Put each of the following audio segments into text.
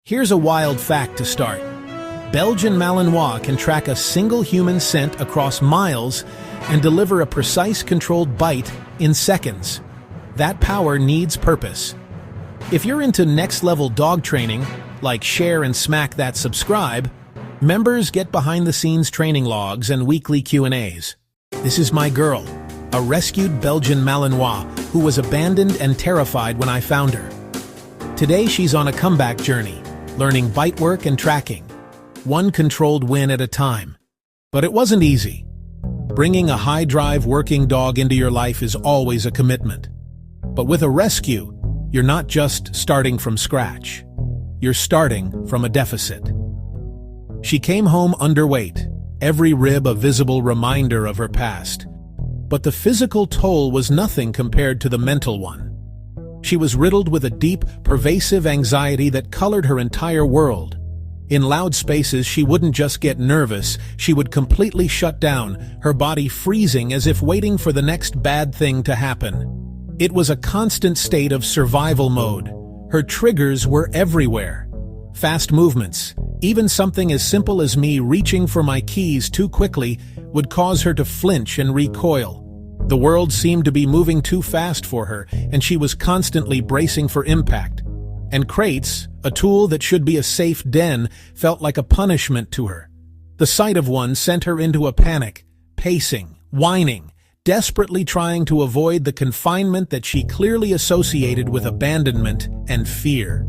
Here's a wild fact to start. Belgian Malinois can track a single human scent across miles and deliver a precise controlled bite in seconds. That power needs purpose. If you're into next-level dog training, like share and smack that subscribe, members get behind-the-scenes training logs and weekly Q&As. This is my girl, a rescued Belgian Malinois who was abandoned and terrified when I found her. Today she's on a comeback journey, learning bite work and tracking, one controlled win at a time. But it wasn't easy. Bringing a high-drive working dog into your life is always a commitment. But with a rescue, you're not just starting from scratch. You're starting from a deficit. She came home underweight, every rib a visible reminder of her past. But the physical toll was nothing compared to the mental one. She was riddled with a deep, pervasive anxiety that colored her entire world. In loud spaces, she wouldn't just get nervous, she would completely shut down, her body freezing as if waiting for the next bad thing to happen. It was a constant state of survival mode. Her triggers were everywhere. Fast movements, even something as simple as me reaching for my keys too quickly, would cause her to flinch and recoil. The world seemed to be moving too fast for her, and she was constantly bracing for impact. And crates, a tool that should be a safe den, felt like a punishment to her. The sight of one sent her into a panic, pacing, whining, desperately trying to avoid the confinement that she clearly associated with abandonment and fear.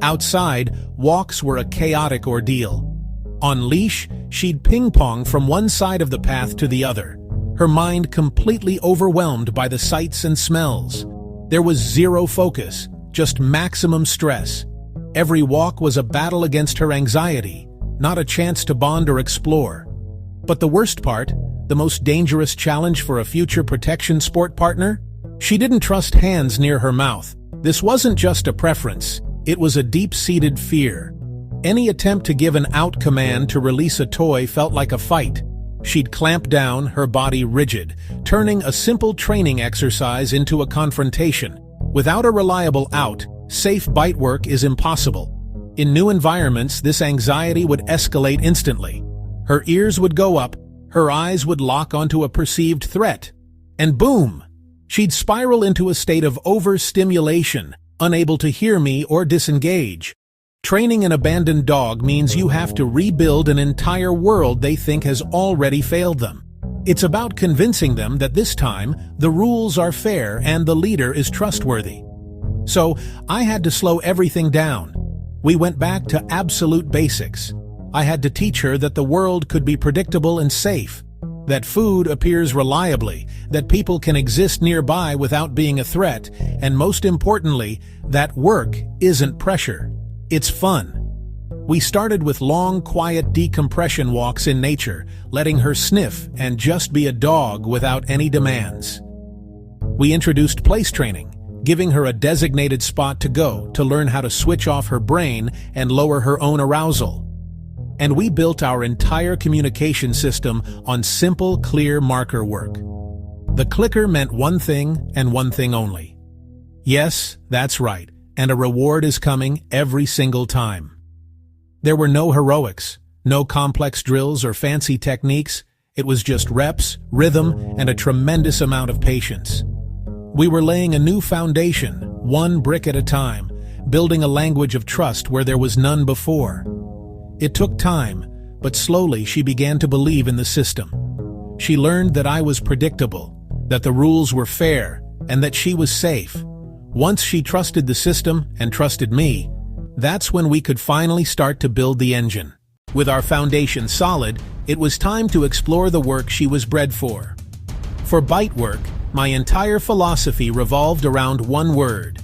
Outside, walks were a chaotic ordeal. On leash, she'd ping-pong from one side of the path to the other, her mind completely overwhelmed by the sights and smells. There was zero focus, just maximum stress. Every walk was a battle against her anxiety, not a chance to bond or explore. But the worst part, the most dangerous challenge for a future protection sport partner? She didn't trust hands near her mouth. This wasn't just a preference, it was a deep-seated fear. Any attempt to give an out command to release a toy felt like a fight. She'd clamp down, her body rigid, turning a simple training exercise into a confrontation. Without a reliable out, safe bite work is impossible. In new environments, this anxiety would escalate instantly. Her ears would go up, her eyes would lock onto a perceived threat. And boom! She'd spiral into a state of overstimulation, unable to hear me or disengage. Training an abandoned dog means you have to rebuild an entire world they think has already failed them. It's about convincing them that this time, the rules are fair and the leader is trustworthy. So, I had to slow everything down. We went back to absolute basics. I had to teach her that the world could be predictable and safe, that food appears reliably, that people can exist nearby without being a threat, and most importantly, that work isn't pressure. It's fun. We started with long, quiet decompression walks in nature, letting her sniff and just be a dog without any demands. We introduced place training, giving her a designated spot to go to learn how to switch off her brain and lower her own arousal. And we built our entire communication system on simple, clear marker work. The clicker meant one thing and one thing only. Yes, that's right. And a reward is coming every single time. There were no heroics, no complex drills or fancy techniques. It was just reps, rhythm, and a tremendous amount of patience. We were laying a new foundation, one brick at a time, building a language of trust where there was none before. It took time, but slowly she began to believe in the system. She learned that I was predictable, that the rules were fair, and that she was safe. Once she trusted the system and trusted me, that's when we could finally start to build the engine. With our foundation solid, it was time to explore the work she was bred for. For bite work, my entire philosophy revolved around one word: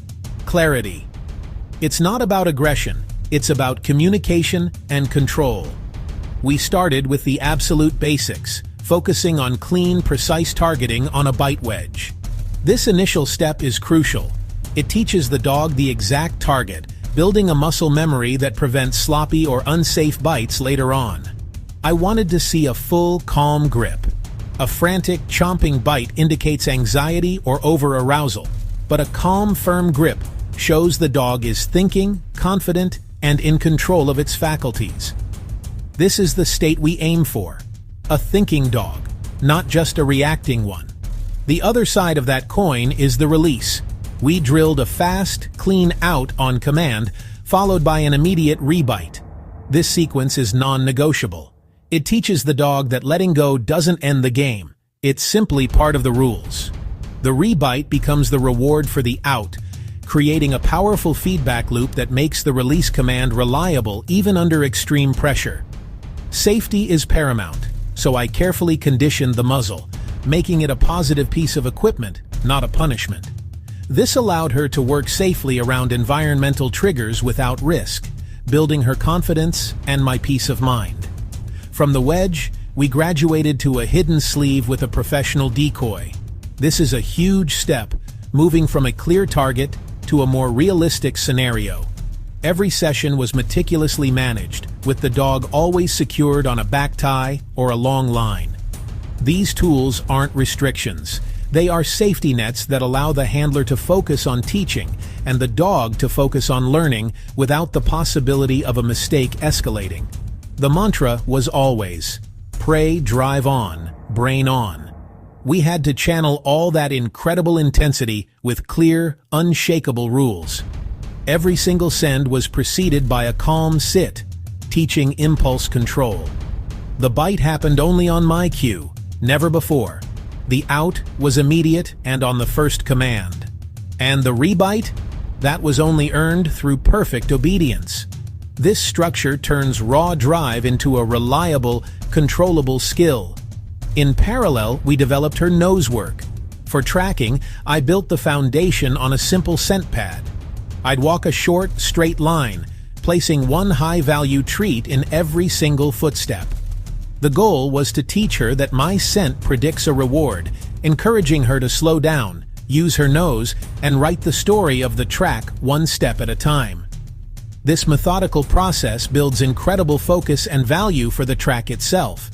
clarity. It's not about aggression, it's about communication and control. We started with the absolute basics, focusing on clean, precise targeting on a bite wedge. This initial step is crucial. It teaches the dog the exact target, building a muscle memory that prevents sloppy or unsafe bites later on. I wanted to see a full, calm grip. A frantic, chomping bite indicates anxiety or over-arousal, but a calm, firm grip shows the dog is thinking, confident, and in control of its faculties. This is the state we aim for, a thinking dog, not just a reacting one. The other side of that coin is the release. We drilled a fast, clean out on command, followed by an immediate rebite. This sequence is non-negotiable. It teaches the dog that letting go doesn't end the game. It's simply part of the rules. The rebite becomes the reward for the out, creating a powerful feedback loop that makes the release command reliable even under extreme pressure. Safety is paramount, so I carefully conditioned the muzzle, making it a positive piece of equipment, not a punishment. This allowed her to work safely around environmental triggers without risk, building her confidence and my peace of mind. From the wedge, we graduated to a hidden sleeve with a professional decoy. This is a huge step, moving from a clear target to a more realistic scenario. Every session was meticulously managed, with the dog always secured on a back tie or a long line. These tools aren't restrictions. They are safety nets that allow the handler to focus on teaching and the dog to focus on learning without the possibility of a mistake escalating. The mantra was always, pray, drive on, brain on. We had to channel all that incredible intensity with clear, unshakable rules. Every single send was preceded by a calm sit, teaching impulse control. The bite happened only on my cue, never before. The out was immediate and on the first command. And the rebite? That was only earned through perfect obedience. This structure turns raw drive into a reliable, controllable skill. In parallel, we developed her nose work. For tracking, I built the foundation on a simple scent pad. I'd walk a short, straight line, placing one high-value treat in every single footstep. The goal was to teach her that my scent predicts a reward, encouraging her to slow down, use her nose, and write the story of the track one step at a time. This methodical process builds incredible focus and value for the track itself.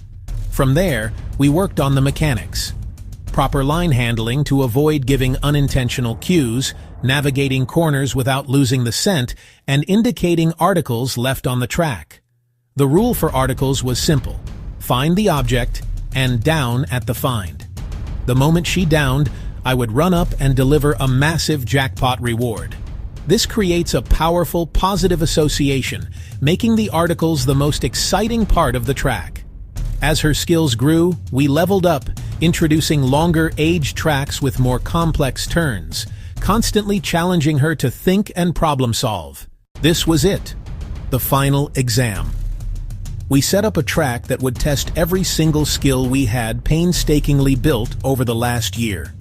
From there, we worked on the mechanics. Proper line handling to avoid giving unintentional cues, navigating corners without losing the scent, and indicating articles left on the track. The rule for articles was simple: find the object and down at the find. The moment she downed, I would run up and deliver a massive jackpot reward. This creates a powerful, positive association, making the articles the most exciting part of the track. As her skills grew, we leveled up, introducing longer age tracks with more complex turns, constantly challenging her to think and problem solve. This was it, the final exam. We set up a track that would test every single skill we had painstakingly built over the last year.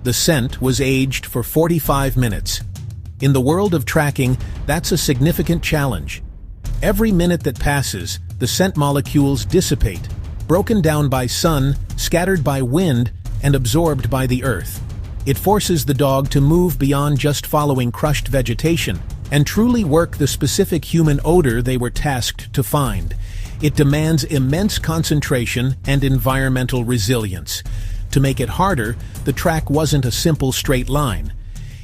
The scent was aged for 45 minutes. In the world of tracking, that's a significant challenge. Every minute that passes, the scent molecules dissipate, broken down by sun, scattered by wind, and absorbed by the earth. It forces the dog to move beyond just following crushed vegetation and truly work the specific human odor they were tasked to find. It demands immense concentration and environmental resilience. To make it harder, the track wasn't a simple straight line.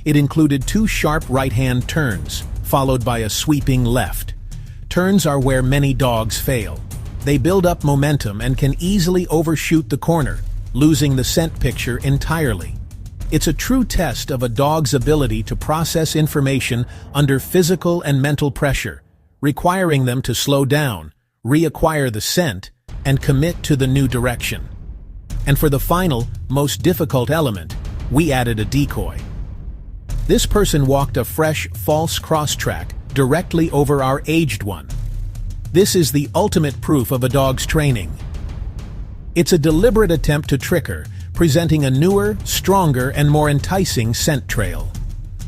It included 2 sharp right-hand turns, followed by a sweeping left. Turns are where many dogs fail. They build up momentum and can easily overshoot the corner, losing the scent picture entirely. It's a true test of a dog's ability to process information under physical and mental pressure, requiring them to slow down, reacquire the scent, and commit to the new direction. And for the final, most difficult element, we added a decoy. This person walked a fresh, false cross-track directly over our aged one. This is the ultimate proof of a dog's training. It's a deliberate attempt to trick her, presenting a newer, stronger, and more enticing scent trail.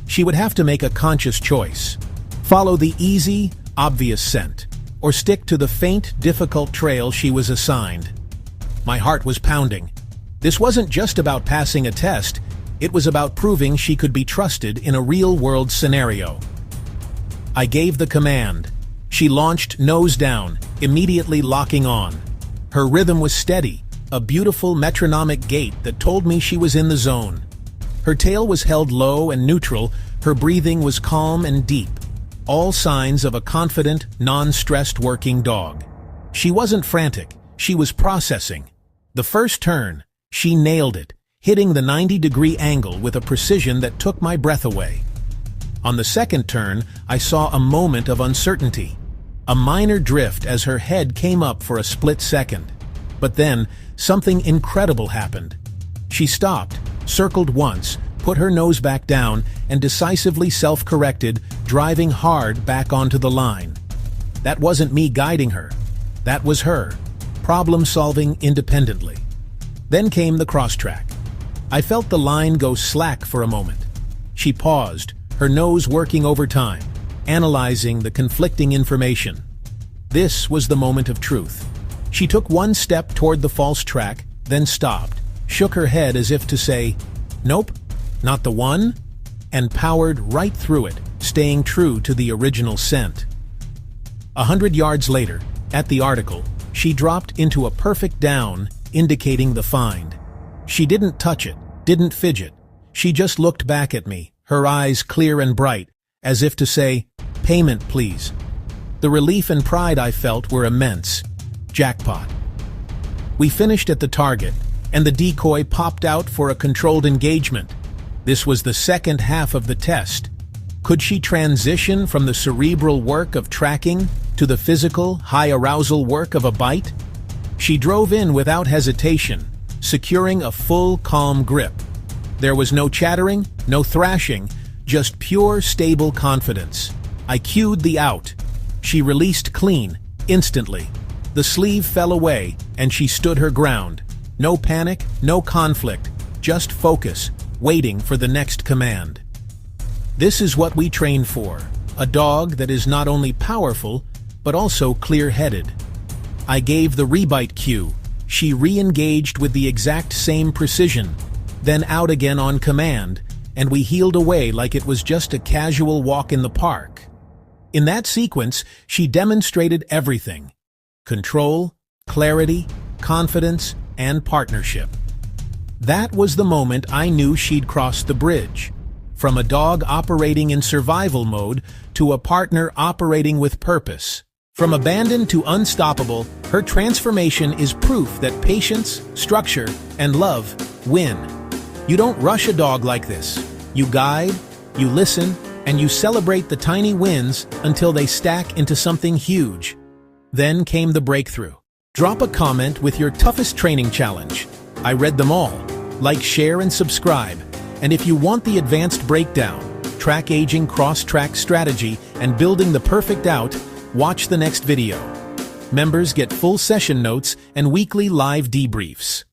She would have to make a conscious choice: follow the easy, obvious scent, or stick to the faint, difficult trail she was assigned. My heart was pounding. This wasn't just about passing a test, it was about proving she could be trusted in a real-world scenario. I gave the command. She launched nose down, immediately locking on. Her rhythm was steady, a beautiful metronomic gait that told me she was in the zone. Her tail was held low and neutral, her breathing was calm and deep. all signs of a confident, non-stressed working dog. She wasn't frantic, she was processing. The first turn, she nailed it, hitting the 90-degree angle with a precision that took my breath away. On the second turn, I saw a moment of uncertainty. A minor drift as her head came up for a split second. But then, something incredible happened. She stopped, circled once, put her nose back down, and decisively self-corrected, driving hard back onto the line. That wasn't me guiding her. That was her, problem-solving independently. Then came the cross-track. I felt the line go slack for a moment. She paused, her nose working overtime, analyzing the conflicting information. This was the moment of truth. She took one step toward the false track, then stopped, shook her head as if to say, "Nope, not the one," and powered right through it, staying true to the original scent. 100 yards later, at the article, she dropped into a perfect down, indicating the find. She didn't touch it, didn't fidget. She just looked back at me, her eyes clear and bright, as if to say, "Payment, please." The relief and pride I felt were immense. Jackpot. We finished at the target, and the decoy popped out for a controlled engagement. This was the second half of the test. Could she transition from the cerebral work of tracking to the physical, high-arousal work of a bite? She drove in without hesitation, securing a full, calm grip. There was no chattering, no thrashing, just pure, stable confidence. I cued the out. She released clean, instantly. The sleeve fell away, and she stood her ground. No panic, no conflict, just focus, waiting for the next command. This is what we train for, a dog that is not only powerful, but also clear-headed. I gave the rebite cue. She re-engaged with the exact same precision, then out again on command, and we heeled away like it was just a casual walk in the park. In that sequence, she demonstrated everything: control, clarity, confidence, and partnership. That was the moment I knew she'd crossed the bridge. From a dog operating in survival mode to a partner operating with purpose. From abandoned to unstoppable, her transformation is proof that patience, structure, and love win. You don't rush a dog like this. You guide, you listen, and you celebrate the tiny wins until they stack into something huge. Then came the breakthrough. Drop a comment with your toughest training challenge. I read them all. Like, share, and subscribe. And if you want the advanced breakdown, track aging, cross-track strategy, and building the perfect out, watch the next video. Members get full session notes and weekly live debriefs.